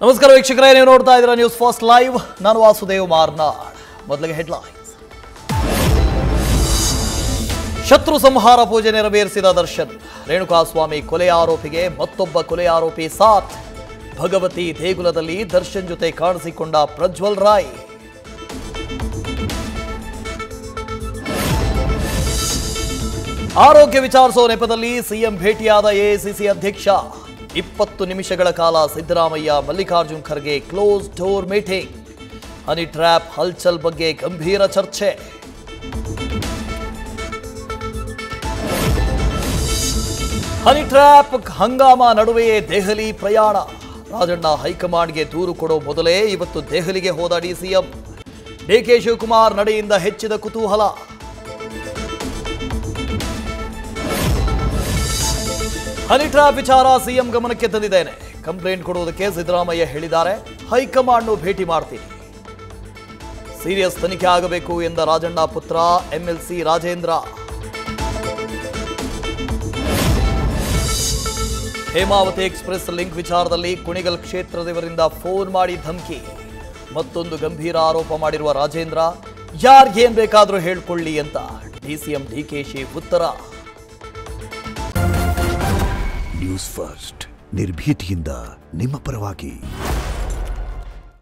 ನಮಸ್ಕಾರ ವೀಕ್ಷಕರೇ, ನೀವು ನೋಡ್ತಾ ಇದ್ದೀರಾ ನ್ಯೂಸ್ ಫಸ್ಟ್ ಲೈವ್. ನಾನು ವಾಸುದೇವ್ ಮಾರ್ನಾಡ್. ಮೊದಲಿಗೆ ಹೆಡ್ಲೈನ್ಸ್. ಶತ್ರು ಸಂಹಾರ ಪೂಜೆ ನೆರವೇರಿಸಿದ ದರ್ಶನ್. ರೇಣುಕಾಸ್ವಾಮಿ ಕೊಲೆ ಆರೋಪಿಗೆ ಮತ್ತೊಬ್ಬ ಕೊಲೆ ಆರೋಪಿ ಸಾಥ್. ಭಗವತಿ ದೇಗುಲದಲ್ಲಿ ದರ್ಶನ್ ಜೊತೆ ಕಾಣಿಸಿಕೊಂಡ ಪ್ರಜ್ವಲ್ ರಾಯ್. ಆರೋಗ್ಯ ವಿಚಾರಿಸೋ ನೆಪದಲ್ಲಿ ಸಿಎಂ ಭೇಟಿಯಾದ ಎಐಸಿಸಿ ಅಧ್ಯಕ್ಷ. 20 ನಿಮಿಷಗಳ ಕಾಲ Siddaramaiah Mallikarjun Kharge close door meeting. Honey trap ಹಲ್ಚಲ್ ಬಗ್ಗೆ ಗಂಭೀರ ಚರ್ಚೆ. ಹನಿ ಟ್ರ್ಯಾಪ್ ಹಂಗಾಮ ನಡುವೆಯೇ ದೆಹಲಿ ಪ್ರಯಾಣ. ರಾಜಣ್ಣ ಹೈಕಮಾಂಡ್ಗೆ ದೂರು ಕೊಡೋ ಮೊದಲೇ ಇವತ್ತು ದೆಹಲಿಗೆ ಹೋದ ಡಿಸಿಎಂ. ಡಿಕೆ ಶಿವಕುಮಾರ್ ನಡೆಯಿಂದ ಹೆಚ್ಚಿದ ಕುತೂಹಲ. ಹನಿ ಟ್ರ್ಯಾಪ್ ವಿಚಾರ ಸಿಎಂ ಗಮನಕ್ಕೆ ತಂದಿದ್ದೇನೆ. ಕಂಪ್ಲೇಂಟ್ ಕೊಡುವುದಕ್ಕೆ ಸಿದ್ದರಾಮಯ್ಯ ಹೇಳಿದ್ದಾರೆ. ಹೈಕಮಾಂಡ್ ಭೇಟಿ ಮಾಡ್ತೀನಿ. ಸೀರಿಯಸ್ ತನಿಖೆ ಆಗಬೇಕು ಎಂದ ರಾಜಣ್ಣ ಪುತ್ರ MLC Rajendra. Hemavati express link ವಿಚಾರದಲ್ಲಿ ಕುಣಿಗಲ್ ಕ್ಷೇತ್ರದವರಿಂದ ಫೋನ್ ಮಾಡಿ ಧಮಕಿ. ಮತ್ತೊಂದು ಗಂಭೀರ ಆರೋಪ ಮಾಡಿರುವ ರಾಜೇಂದ್ರ, ಯಾರಿಗೇನ್ ಬೇಕಾದರೂ ಹೇಳ್ಕೊಳ್ಳಿ ಅಂತ ಡಿಸಿಎಂ ಡಿಕೆಶಿ ಉತ್ತರ. ನ್ಯೂಸ್ ಫಸ್ಟ್ ನಿರ್ಭೀತಿಯಿಂದ ನಿಮ್ಮ ಪರವಾಗಿ.